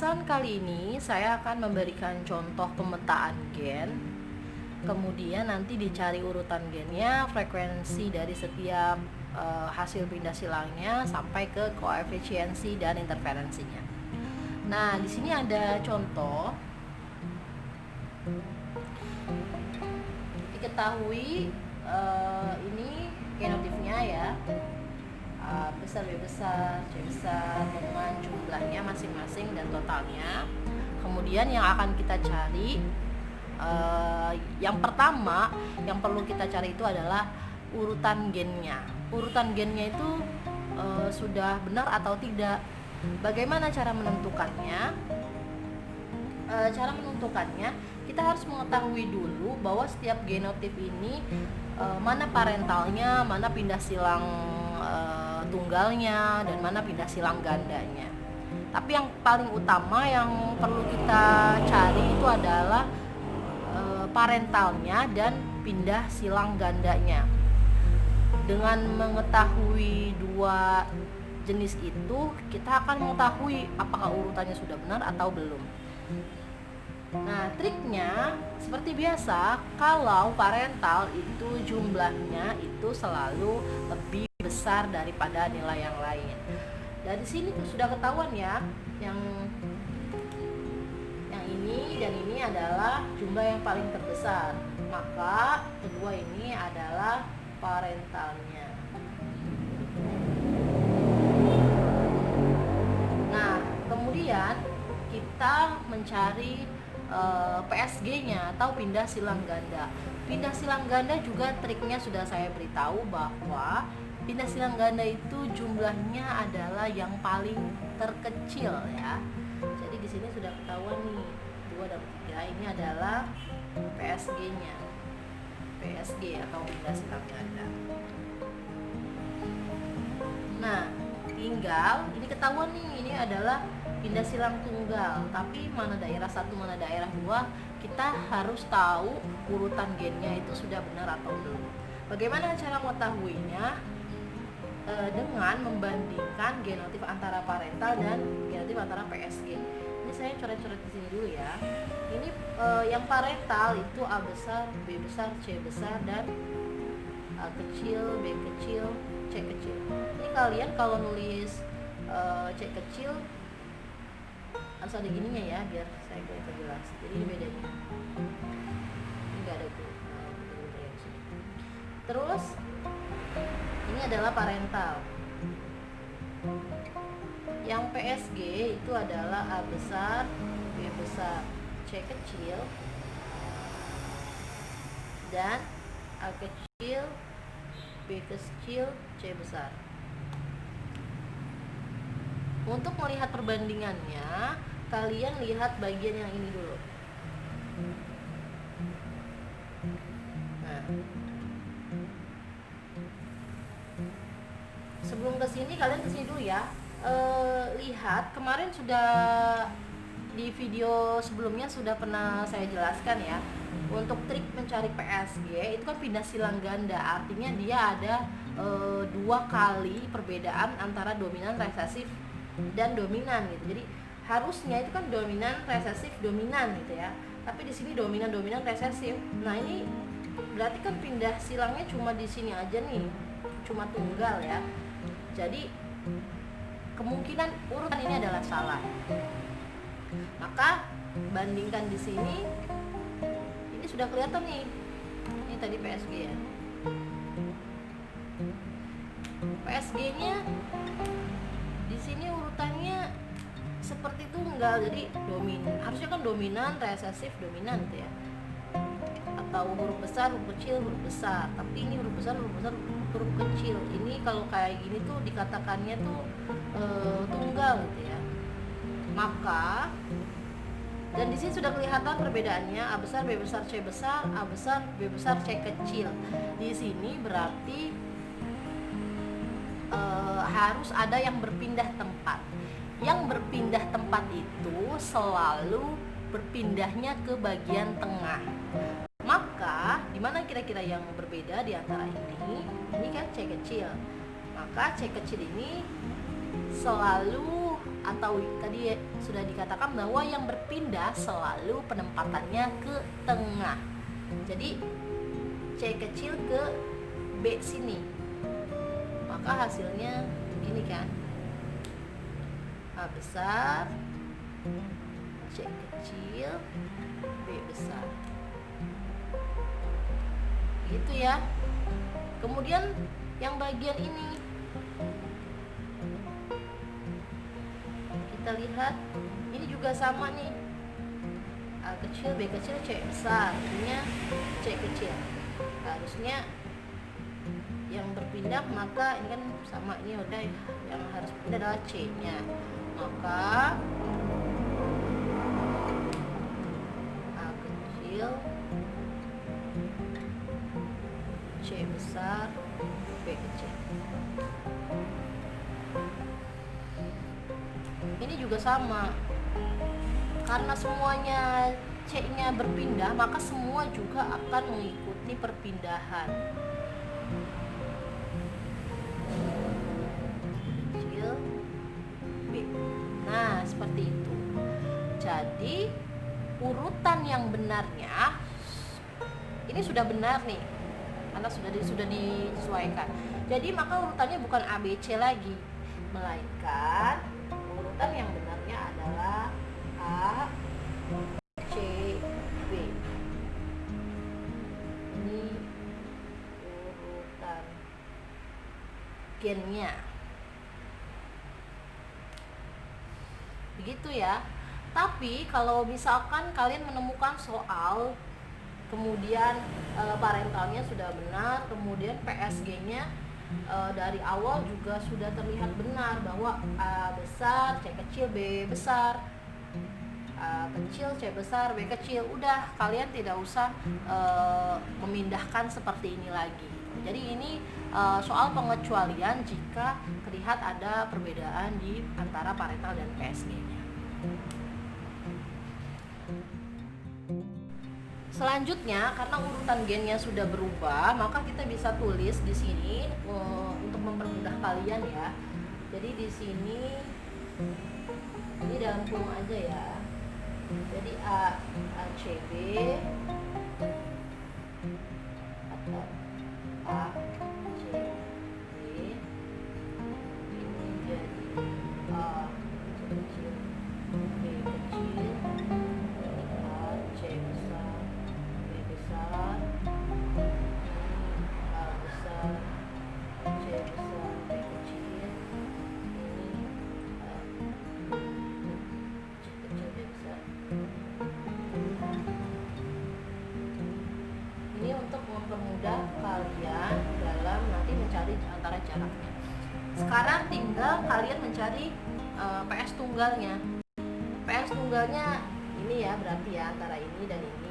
pembahasan kali ini saya akan memberikan contoh pemetaan gen, kemudian nanti dicari urutan gennya, frekuensi dari setiap hasil pindah silangnya sampai ke koefisiensi dan interferensinya. Nah, di sini ada contoh. Diketahui ini genotifnya ya, A besar, B besar, C besar dengan jumlahnya masing-masing dan totalnya. Kemudian yang akan kita cari, yang pertama yang perlu kita cari itu adalah urutan gennya. Urutan gennya itu sudah benar atau tidak. Bagaimana cara menentukannya? Cara menentukannya, kita harus mengetahui dulu bahwa setiap genotip ini mana parentalnya, mana pindah silang tunggalnya, dan mana pindah silang gandanya. Tapi yang paling utama yang perlu kita cari itu adalah parentalnya dan pindah silang gandanya. Dengan mengetahui dua jenis itu, kita akan mengetahui apakah urutannya sudah benar atau belum. Nah, triknya seperti biasa, kalau parental itu jumlahnya itu selalu lebih besar daripada nilai yang lain. Dari sini tuh sudah ketahuan ya, yang ini dan ini adalah jumlah yang paling terbesar. Maka kedua ini adalah parentalnya. Nah, kemudian kita mencari PSG-nya atau pindah silang ganda. Pindah silang ganda juga triknya sudah saya beritahu bahwa pindah silang ganda itu jumlahnya adalah yang paling terkecil ya. Jadi di sini sudah ketahuan nih, 2 dan 3 ini adalah PSG-nya. PSG atau pindah silang ganda. Nah, tinggal ini ketahuan nih, ini adalah pindah silang tunggal, tapi mana daerah 1 mana daerah 2 kita harus tahu urutan gennya itu sudah benar atau belum. Bagaimana cara mengetahuinya? Dengan membandingkan genotip antara parental dan genotip antara PSG. Ini saya coret-coret di sini dulu ya. Ini yang parental itu A besar, B besar, C besar, dan A kecil, B kecil, C kecil. Ini kalian kalau nulis C kecil harus ada gininya ya, biar saya kelihatan jelas. Jadi ini bedanya. Ini nggak ada tuh. Terus ini adalah parental. Yang PSG itu adalah A besar, B besar, C kecil, dan A kecil, B kecil, C besar. Untuk melihat perbandingannya, kalian lihat bagian yang ini dulu. Nah, sebelum kesini kalian kesini dulu ya. Lihat, kemarin sudah di video sebelumnya sudah pernah saya jelaskan ya. Untuk trik mencari PSG itu kan pindah silang ganda, artinya dia ada 2 kali perbedaan antara dominan, resesif, dan dominan gitu. Jadi harusnya itu kan dominan, resesif, dominan gitu ya. Tapi di sini dominan, resesif. Nah, ini berarti kan pindah silangnya cuma di sini aja nih, cuma tunggal ya. Jadi kemungkinan urutan ini adalah salah. Maka bandingkan di sini. Ini sudah kelihatan nih. Ini tadi PSG ya. PSG-nya di sini urutannya seperti tunggal, jadi harusnya kan dominan, resesif, dominan gitu ya, atau huruf besar, huruf kecil, huruf besar. Tapi ini huruf besar, huruf kecil. Ini kalau kayak gini tuh dikatakannya tuh tunggal gitu ya. Maka dan di sini sudah kelihatan perbedaannya, A besar, B besar, C besar, A besar, B besar, C kecil. Di sini berarti harus ada yang berpindah tempat. Yang berpindah tempat itu selalu berpindahnya ke bagian tengah. Maka di mana kira-kira yang berbeda di antara ini? Ini kan C kecil. Maka C kecil ini selalu atau tadi sudah dikatakan bahwa yang berpindah selalu penempatannya ke tengah. Jadi C kecil ke B sini, maka hasilnya begini kan, A besar, C kecil, B besar, gitu ya. Kemudian yang bagian ini kita lihat, ini juga sama nih, A kecil, B kecil, C besar, ininya C kecil. Harusnya yang berpindah, maka ini kan sama, ini udah yang harus pindah adalah C nya, maka A kecil, C besar, B kecil. Ini juga sama, karena semuanya C-nya berpindah, maka semua juga akan mengikuti perpindahan. Kecil B. Nah, seperti itu. Jadi urutan yang benarnya ini sudah benar nih, karena sudah disesuaikan. Jadi maka urutannya bukan A B C lagi, melainkan urutan yang benarnya adalah A C B. Ini urutan gennya. Begitu ya. Tapi kalau misalkan kalian menemukan soal kemudian parentalnya sudah benar, kemudian PSG-nya dari awal juga sudah terlihat benar bahwa A besar, C kecil, B besar, A kecil, C besar, B kecil, udah kalian tidak usah memindahkan seperti ini lagi. Jadi ini soal pengecualian jika terlihat ada perbedaan di antara parental dan PSG-nya. Selanjutnya, karena urutan gennya sudah berubah, maka kita bisa tulis di sini untuk mempermudah kalian ya. Jadi di sini ini dalam kurung aja ya. Jadi ACB atau ACB ini jadi A kecil, B kecil, A C besar, B besar, A besar, C besar, B kecil, ini C kecil, B besar. Ini untuk mempermudah kalian dalam nanti mencari antara jaraknya. Sekarang tinggal kalian mencari PS tunggalnya. PS tunggalnya ini ya, berarti ya antara ini dan ini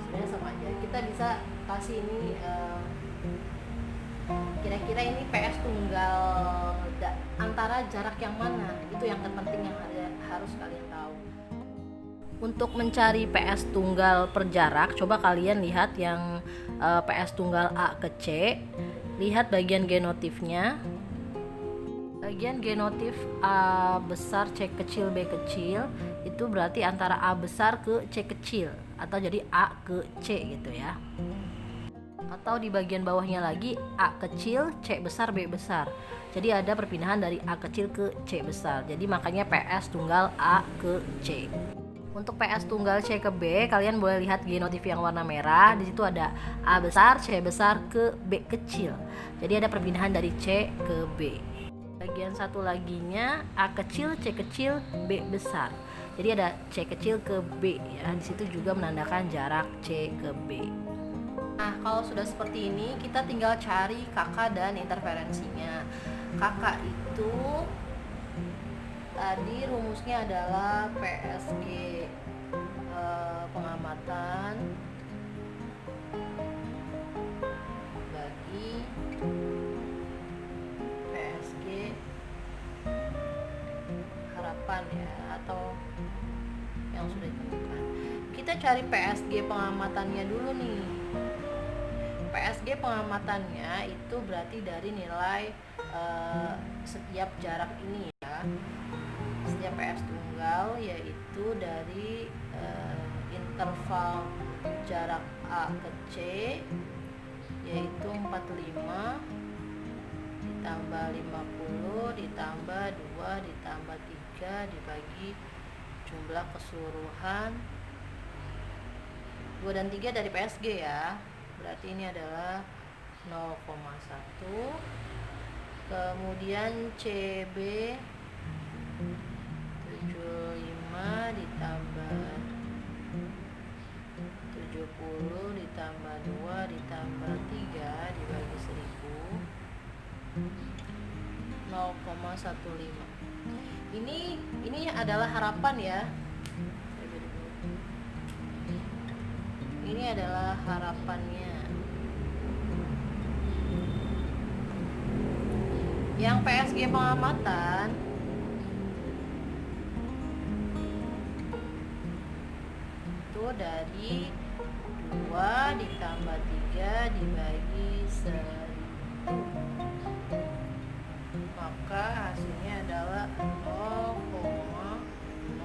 sebenarnya sama aja. Kita bisa kasih ini kira-kira ini PS tunggal antara jarak yang mana, itu yang terpenting yang harus kalian tahu. Untuk mencari PS tunggal per jarak, coba kalian lihat yang PS tunggal A ke C, lihat bagian genotifnya. Bagian genotif A besar, C kecil, B kecil, itu berarti antara A besar ke C kecil, atau jadi A ke C gitu ya. Atau di bagian bawahnya lagi A kecil, C besar, B besar. Jadi ada perpindahan dari A kecil ke C besar. Jadi makanya PS tunggal A ke C. Untuk PS tunggal C ke B, kalian boleh lihat genotif yang warna merah. Di situ ada A besar, C besar ke B kecil. Jadi ada perpindahan dari C ke B. Bagian satu laginya A kecil, C kecil, B besar. Jadi ada C kecil ke B ya. Di situ juga menandakan jarak C ke B. Nah, kalau sudah seperti ini, kita tinggal cari kakak dan interferensinya. Kakak itu tadi rumusnya adalah PSG pengamatan bagi PSG harapan ya, atau yang sudah ditemukan. Kita cari PSG pengamatannya dulu nih. PSG pengamatannya itu berarti dari nilai setiap jarak ini ya. ya PS tunggal, yaitu dari interval jarak A ke C, yaitu 45 ditambah 50 ditambah 2 ditambah 3 dibagi jumlah keseluruhan 2 dan 3 dari PSG ya. Berarti ini adalah 0,1. Kemudian CB 75 ditambah 70 ditambah 2 ditambah 3 dibagi 1000 0,15. Ini adalah harapan ya. Ini adalah harapannya. Yang PSG pengamatan itu dari 2 ditambah 3 dibagi 1000, maka hasilnya adalah 0,005.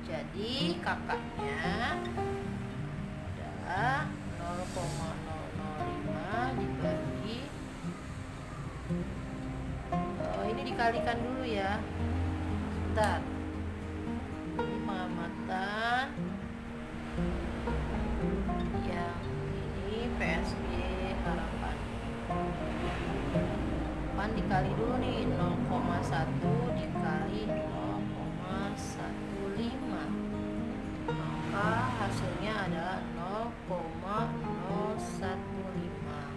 Jadi kakaknya adalah 0,005 dibagi ini dikalikan dulu ya. Sebentar. Ini pengamatan. Yang ini PSG harapan. Pan dikali dulu nih, 0,1 dikali 0,15. Maka hasilnya adalah 0,015.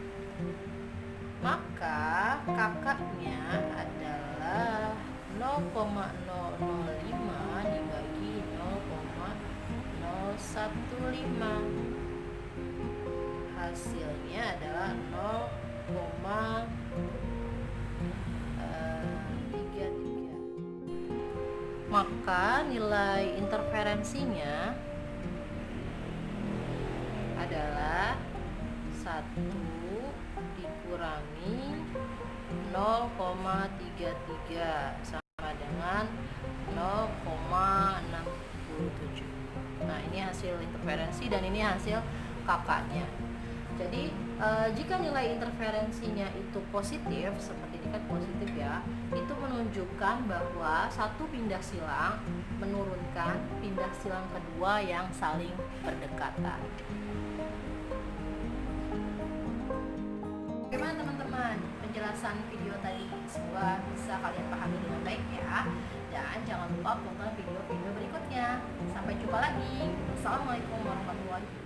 Maka kakaknya adalah 0,005 dibagi 0,015. Hasilnya adalah 0,33. Maka nilai interferensinya adalah 1 dikurangi 0,33 sama dengan 0,67. Nah, ini hasil interferensi dan ini hasil kakaknya. Jadi jika nilai interferensinya itu positif, seperti ini kan positif ya, itu menunjukkan bahwa satu pindah silang menurunkan pindah silang kedua yang saling berdekatan. Bagaimana teman-teman penjelasan video tadi? Semoga bisa kalian pahami dengan baik ya. Dan jangan lupa tonton video-video berikutnya. Sampai jumpa lagi. Wassalamualaikum warahmatullahi wabarakatuh.